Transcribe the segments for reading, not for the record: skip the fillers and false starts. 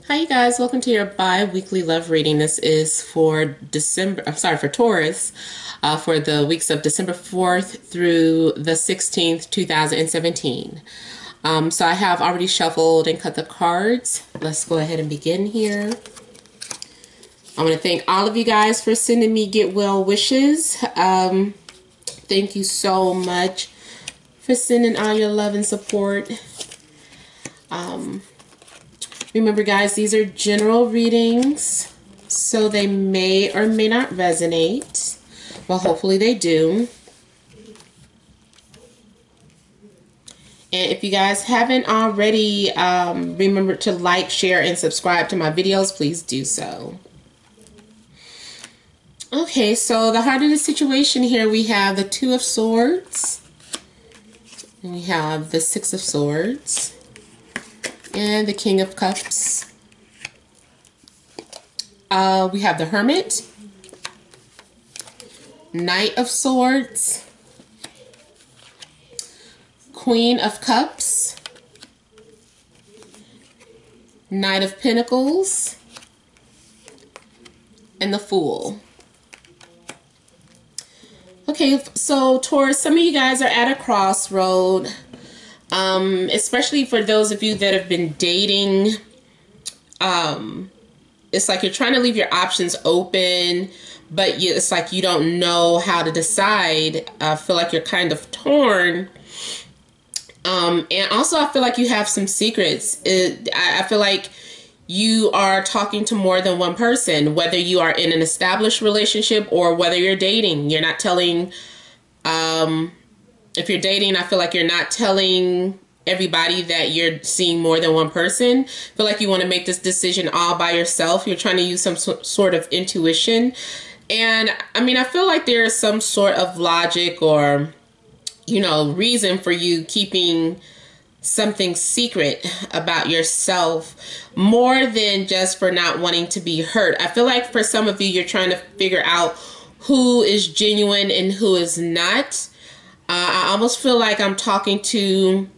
Hi you guys, welcome to your bi-weekly love reading. This is for for Taurus, for the weeks of December 4th through the 16th, 2017. So I have already shuffled and cut the cards. Let's go ahead and begin here. I want to thank all of you guys for sending me get well wishes. Thank you so much for sending all your love and support. Remember guys, these are general readings, so they may or may not resonate. Well, hopefully they do. And if you guys haven't already, remember to like, share, and subscribe to my videos. Please do so. Okay, so the heart of the situation here, we have the Two of Swords. And we have the Six of Swords. And the King of Cups. We have the Hermit. Knight of Swords. Queen of Cups. Knight of Pentacles. And the Fool. Okay, so Taurus, some of you guys are at a crossroad. Especially for those of you that have been dating, it's like you're trying to leave your options open, but it's like you don't know how to decide. I feel like you're kind of torn. And also I feel like you have some secrets. I feel like you are talking to more than one person, whether you are in an established relationship or whether you're dating. You're not telling, if you're dating, I feel like you're not telling everybody that you're seeing more than one person. I feel like you want to make this decision all by yourself. You're trying to use some sort of intuition. And I mean, I feel like there's some sort of logic or, you know, reason for you keeping something secret about yourself more than just for not wanting to be hurt. I feel like for some of you, you're trying to figure out who is genuine and who is not. I almost feel like I'm talking to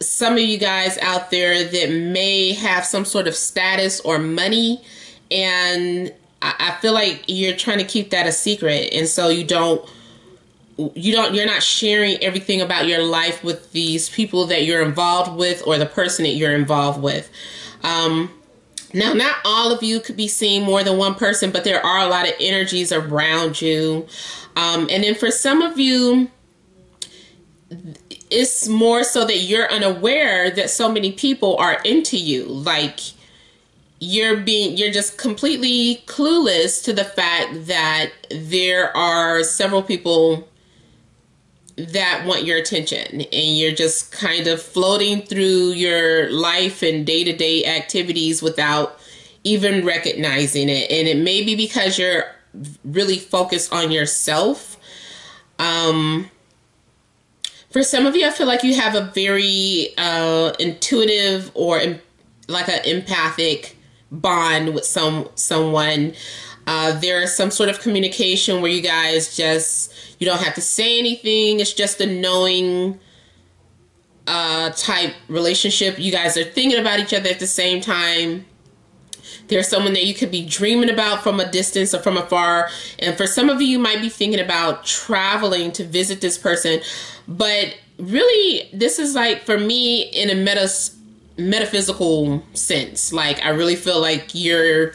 some of you guys out there that may have some sort of status or money, and I feel like you're trying to keep that a secret, and so you're not sharing everything about your life with these people that you're involved with or the person that you're involved with. Now, not all of you could be seeing more than one person, but there are a lot of energies around you. And then for some of you, it's more so that you're unaware that so many people are into you. Like you're just completely clueless to the fact that there are several people that want your attention, and you're just kind of floating through your life and day-to-day activities without even recognizing it. And it may be because you're really focused on yourself. For some of you, I feel like you have a very intuitive or like an empathic bond with someone. There's some sort of communication where you guys you don't have to say anything. It's just a knowing type relationship. You guys are thinking about each other at the same time. There's someone that you could be dreaming about from a distance or from afar. And for some of you might be thinking about traveling to visit this person. But really, this is like, for me, in a metaphysical sense. Like, I really feel like you're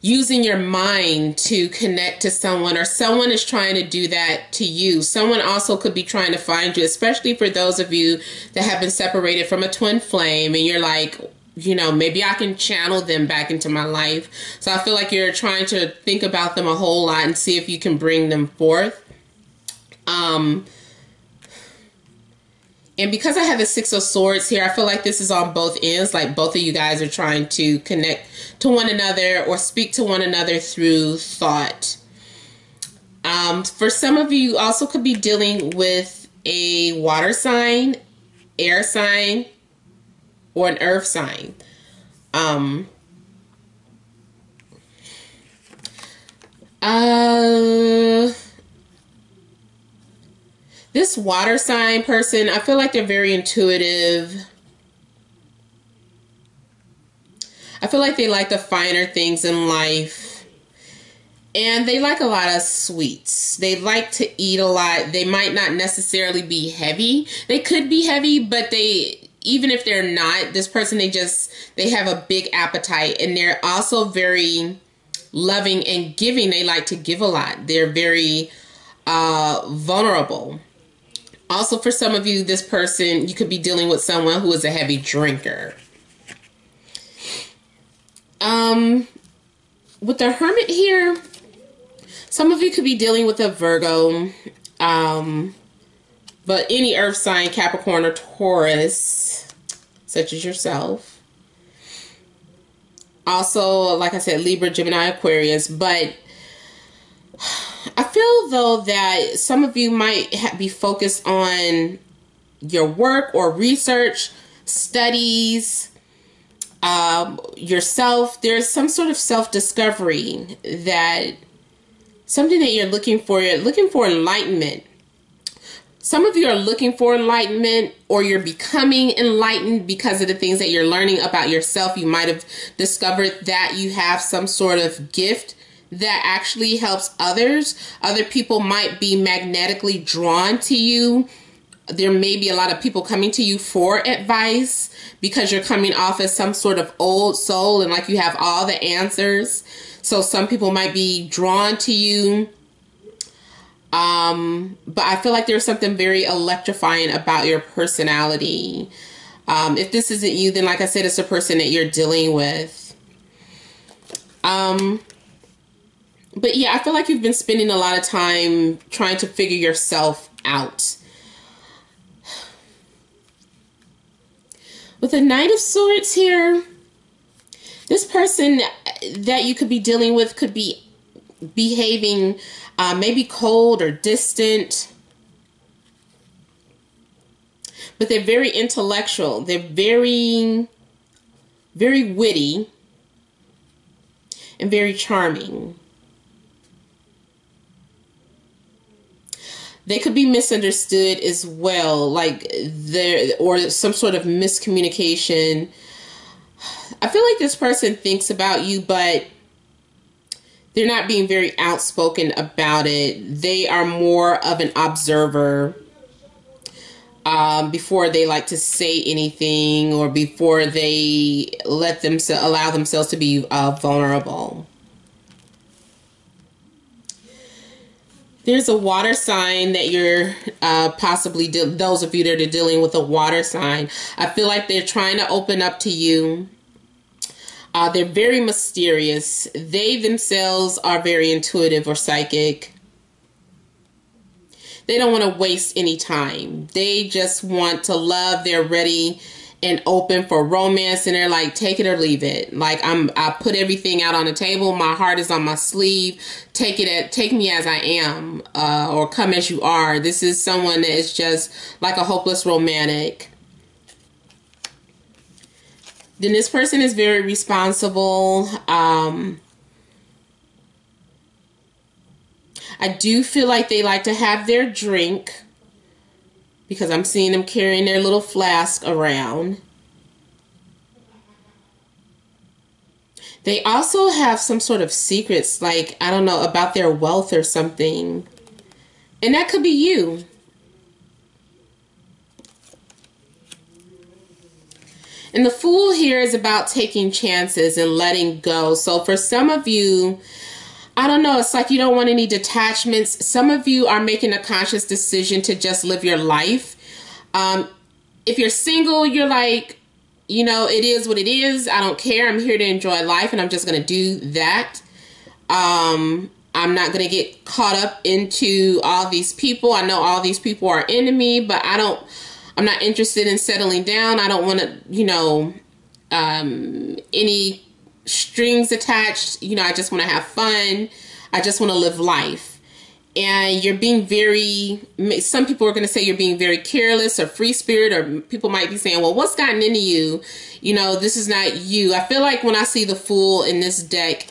using your mind to connect to someone, or someone is trying to do that to you. Someone also could be trying to find you, especially for those of you that have been separated from a twin flame, and you're like, you know, maybe I can channel them back into my life. So I feel like you're trying to think about them a whole lot and see if you can bring them forth. And because I have the Six of Swords here, I feel like this is on both ends. Like both of you guys are trying to connect to one another or speak to one another through thought. For some of you also could be dealing with a water sign, air sign, or an earth sign. This water sign person, I feel like they're very intuitive. I feel like they like the finer things in life. And they like a lot of sweets. They like to eat a lot. They might not necessarily be heavy. They could be heavy, but even if they're not, this person, they have a big appetite. And they're also very loving and giving. They like to give a lot. They're very vulnerable. Also, for some of you, this person, you could be dealing with someone who is a heavy drinker. With the Hermit here, some of you could be dealing with a Virgo, but any earth sign, Capricorn or Taurus, such as yourself. Also, like I said, Libra, Gemini, Aquarius. But I feel, though, that some of you might be focused on your work or research, studies, yourself. There's some sort of self-discovery, something that you're looking for. You're looking for enlightenment. Some of you are looking for enlightenment, or you're becoming enlightened because of the things that you're learning about yourself. You might have discovered that you have some sort of gift that actually helps others. Other people might be magnetically drawn to you. There may be a lot of people coming to you for advice because you're coming off as some sort of old soul and like you have all the answers. So some people might be drawn to you. But I feel like there's something very electrifying about your personality. If this isn't you, then like I said, it's a person that you're dealing with. But yeah, I feel like you've been spending a lot of time trying to figure yourself out. With the Knight of Swords here, this person that you could be dealing with could be behaving maybe cold or distant. But they're very intellectual. They're very, very witty and very charming. They could be misunderstood as well, like or some sort of miscommunication. I feel like this person thinks about you, but they're not being very outspoken about it. They are more of an observer before they like to say anything, or before they allow themselves to be vulnerable. There's a water sign that you're possibly, those of you that are dealing with a water sign, I feel like they're trying to open up to you. They're very mysterious. They themselves are very intuitive or psychic. They don't want to waste any time. They just want to love. They're ready and open for romance, and they're like, take it or leave it. Like, I put everything out on the table. My heart is on my sleeve. Take me as I am, or come as you are. This is someone that is just like a hopeless romantic. Then this person is very responsible. I do feel like they like to have their drink, because I'm seeing them carrying their little flask around. They also have some sort of secrets, like, I don't know, about their wealth or something. And that could be you. And the Fool here is about taking chances and letting go. So for some of you, I don't know, it's like you don't want any detachments. Some of you are making a conscious decision to just live your life. If you're single, you're like, you know, it is what it is. I don't care. I'm here to enjoy life, and I'm just going to do that. I'm not going to get caught up into all these people. I know all these people are enemy, but I'm not interested in settling down. I don't want to, you know, any strings attached. You know, I just want to have fun. I just want to live life. And you're being some people are going to say you're being very careless or free spirit, or people might be saying, well, what's gotten into you? You know, this is not you. I feel like when I see the Fool in this deck,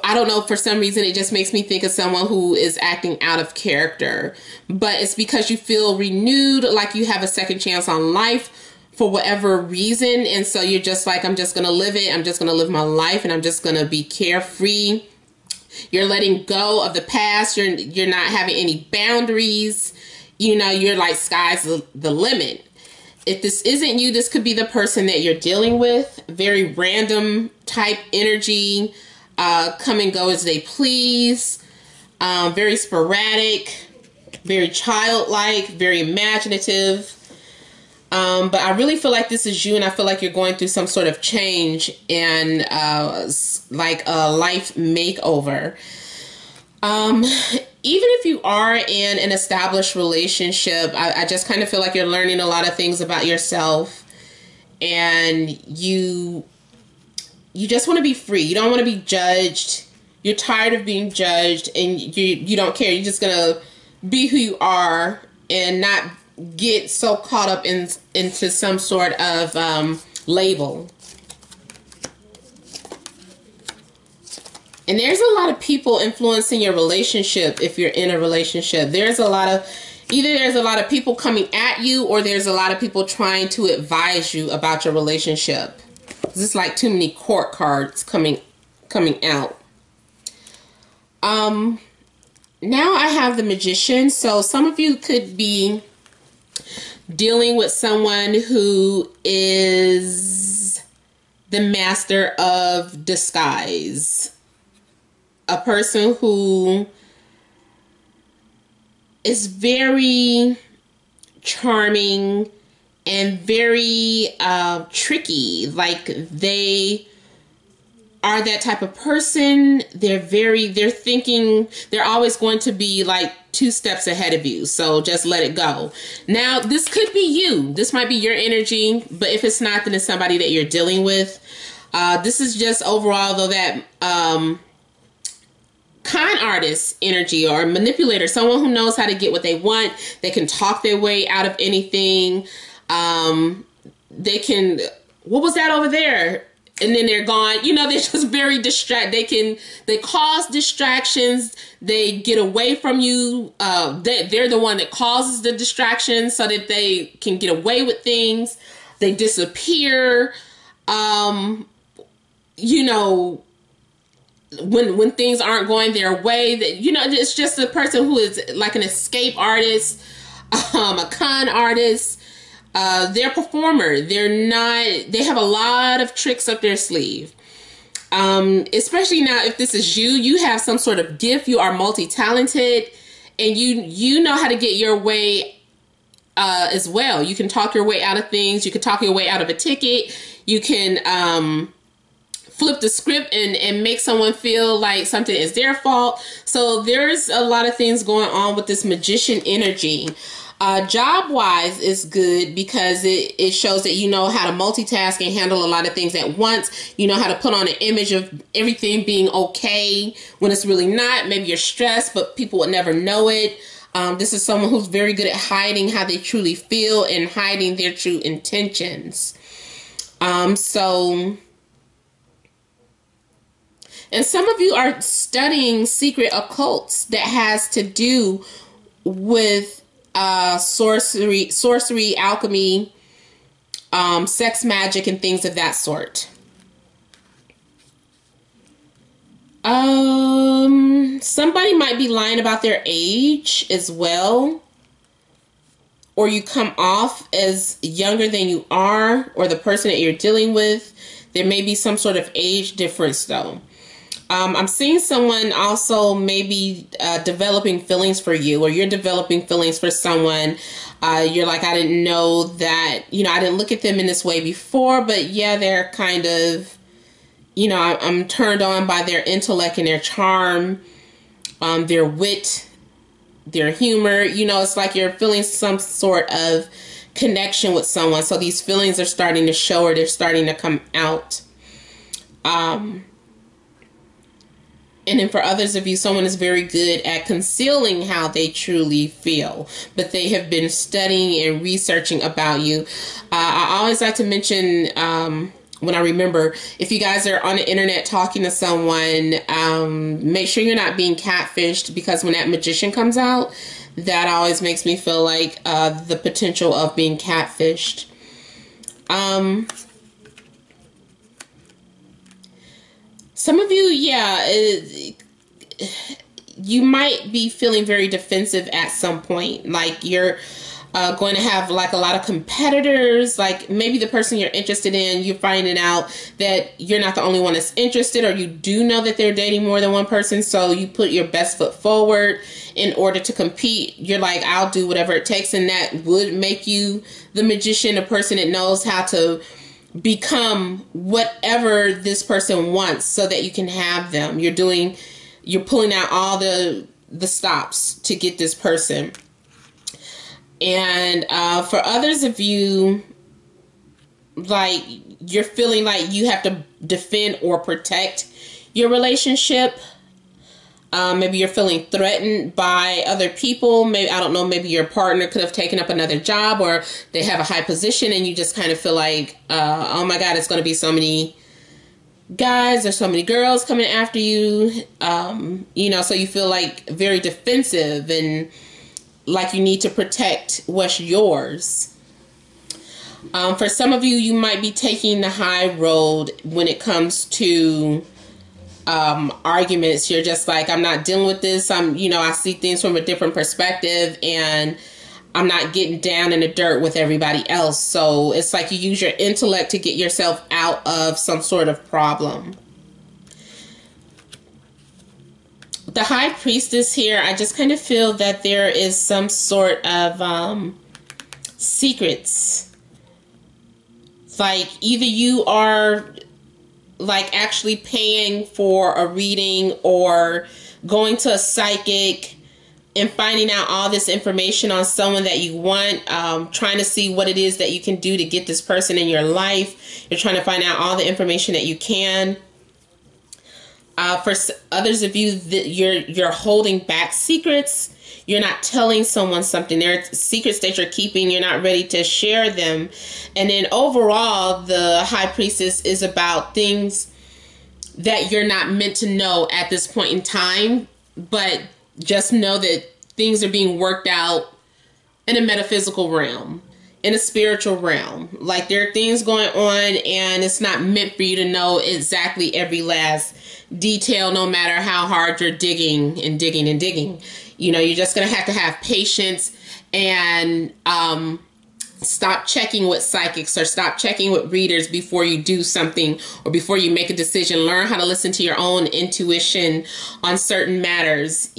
I don't know, for some reason, it just makes me think of someone who is acting out of character. But it's because you feel renewed, like you have a second chance on life. for whatever reason. And so you're just like, I'm just going to live it. I'm just going to live my life, and I'm just going to be carefree. You're letting go of the past. You're not having any boundaries. You know, you're like, sky's the limit. If this isn't you, this could be the person that you're dealing with. Very random type energy, come and go as they please. Very sporadic, very childlike, very imaginative. But I really feel like this is you, and I feel like you're going through some sort of change and like a life makeover. Even if you are in an established relationship, I just kind of feel like you're learning a lot of things about yourself, and you just want to be free. You don't want to be judged. You're tired of being judged, and you don't care. You're just gonna be who you are and not get so caught up into some sort of label. And there's a lot of people influencing your relationship. If you're in a relationship, there's a lot of people coming at you, or there's a lot of people trying to advise you about your relationship. This is like too many court cards coming out. Now I have the Magician. So some of you could be dealing with someone who is the master of disguise. A person who is very charming and very tricky. Like, they are that type of person. They're always going to be like 2 steps ahead of you. So just let it go. Now, this could be you. This might be your energy, but if it's not, then it's somebody that you're dealing with. This is just overall, though, that con artist energy or manipulator, someone who knows how to get what they want. They can talk their way out of anything. They can, what was that over there? And then they're gone. You know, they're just very distracted. They cause distractions. They get away from you. They're the one that causes the distractions so that they can get away with things. They disappear. You know, when things aren't going their way, that, you know, it's just a person who is like an escape artist, a con artist. They're a performer. They have a lot of tricks up their sleeve. Especially now, if this is you have some sort of gift. You are multi-talented, and you know how to get your way as well. You can talk your way out of things. You can talk your way out of a ticket. You can flip the script and make someone feel like something is their fault. So there's a lot of things going on with this Magician energy. Job-wise is good because it shows that you know how to multitask and handle a lot of things at once. You know how to put on an image of everything being okay when it's really not. Maybe you're stressed, but people would never know it. This is someone who's very good at hiding how they truly feel and hiding their true intentions. And some of you are studying secret occults that has to do with sorcery, alchemy, sex magic, and things of that sort. Somebody might be lying about their age as well. Or you come off as younger than you are, or the person that you're dealing with. There may be some sort of age difference though. I'm seeing someone also maybe developing feelings for you, or you're developing feelings for someone. You're like, I didn't know that, you know, I didn't look at them in this way before, but yeah, they're kind of, you know, I'm turned on by their intellect and their charm, their wit, their humor. You know, it's like you're feeling some sort of connection with someone. So these feelings are starting to show, or they're starting to come out. And then for others of you, someone is very good at concealing how they truly feel, but they have been studying and researching about you. I always like to mention, when I remember, if you guys are on the internet talking to someone, make sure you're not being catfished, because when that Magician comes out, that always makes me feel like the potential of being catfished. Some of you, you might be feeling very defensive at some point. Like you're going to have like a lot of competitors. Like maybe the person you're interested in, you're finding out that you're not the only one that's interested, or you do know that they're dating more than one person. So you put your best foot forward in order to compete. You're like, I'll do whatever it takes. And that would make you the magician, a person that knows how to become whatever this person wants so that you can have them. You're pulling out all the stops to get this person. And for others of you, like you're feeling like you have to defend or protect your relationship. Maybe you're feeling threatened by other people. Maybe, I don't know, maybe your partner could have taken up another job, or they have a high position and you just kind of feel like, oh my God, it's going to be so many guys or so many girls coming after you. So you feel like very defensive and like you need to protect what's yours. For some of you, you might be taking the high road when it comes to arguments. You're just like, I'm not dealing with this. I see things from a different perspective, and I'm not getting down in the dirt with everybody else. So it's like you use your intellect to get yourself out of some sort of problem. The High Priestess here, I just kind of feel that there is some sort of secrets. Like either you are like actually paying for a reading or going to a psychic and finding out all this information on someone that you want, trying to see what it is that you can do to get this person in your life. You're trying to find out all the information that you can. For others of you, that you're holding back secrets. You're not telling someone something. There are secrets that you're keeping. You're not ready to share them. And then overall, the High Priestess is about things that you're not meant to know at this point in time. But just know that things are being worked out in a metaphysical realm, in a spiritual realm. Like there are things going on, and it's not meant for you to know exactly every last detail, no matter how hard you're digging and digging and digging. You're just going to have patience and stop checking with psychics or stop checking with readers before you do something or before you make a decision. Learn how to listen to your own intuition on certain matters,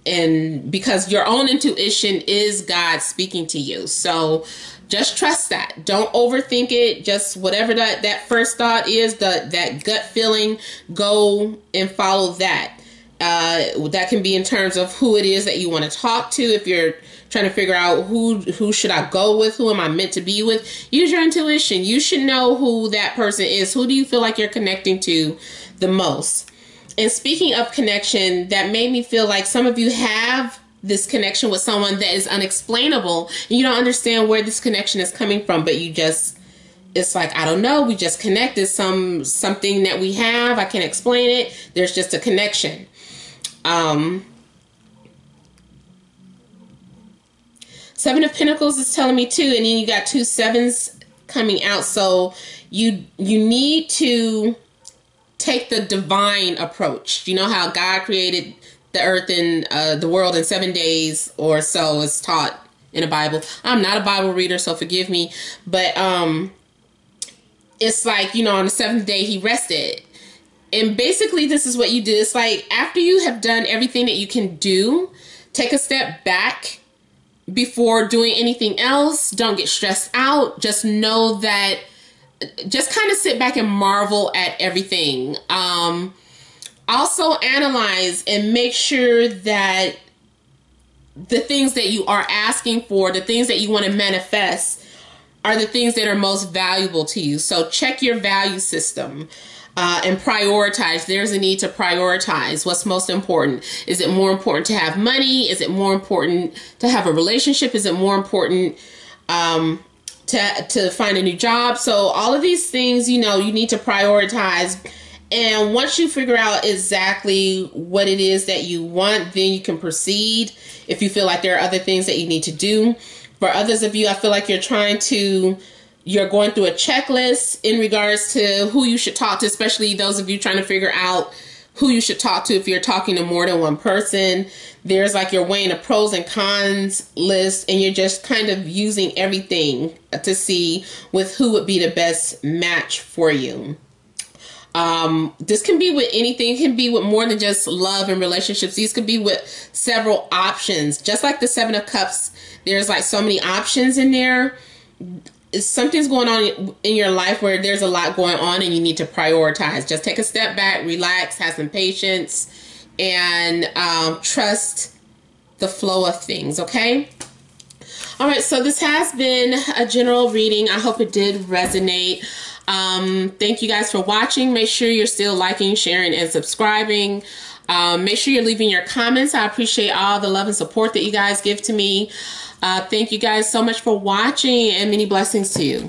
and because your own intuition is God speaking to you. So just trust that. Don't overthink it. Just whatever that first thought is, that gut feeling, go and follow that. That can be in terms of who it is that you want to talk to. If you're trying to figure out who should I go with, who am I meant to be with, use your intuition. You should know who that person is. Who do you feel like you're connecting to the most? And speaking of connection, that made me feel like some of you have this connection with someone that is unexplainable, and you don't understand where this connection is coming from, but it's like, I don't know, we just connected, something that we have, I can't explain it, there's just a connection. Seven of Pentacles is telling me too, and then you got 2 sevens coming out, so you need to take the divine approach. You know how God created the earth and the world in 7 days or so, is taught in the Bible. I'm not a Bible reader, so forgive me, but it's like, on the 7th day he rested. And basically this is what you do. It's like after you have done everything that you can do, take a step back before doing anything else. Don't get stressed out. Just know that, just kind of sit back and marvel at everything. Also analyze and make sure that the things that you are asking for, the things that you want to manifest, are the things that are most valuable to you. So check your value system and prioritize. There's a need to prioritize what's most important. Is it more important to have money? Is it more important to have a relationship? Is it more important to find a new job? So all of these things, you need to prioritize. And once you figure out exactly what it is that you want, then you can proceed if you feel like there are other things that you need to do. For others of you, I feel like you're trying to you're going through a checklist in regards to who you should talk to, especially those of you trying to figure out who you should talk to if you're talking to more than one person. There's like you're weighing a pros and cons list, and you're just kind of using everything to see with who would be the best match for you. This can be with anything. It can be with more than just love and relationships. These could be with several options. Just like the Seven of Cups, there's like so many options in there. Something's going on in your life where there's a lot going on and you need to prioritize. Just take a step back, relax, have some patience, and trust the flow of things, okay? All right, so this has been a general reading. I hope it did resonate. Thank you guys for watching. Make sure you're still liking, sharing, and subscribing. Make sure you're leaving your comments. I appreciate all the love and support that you guys give to me. Thank you guys so much for watching, and many blessings to you.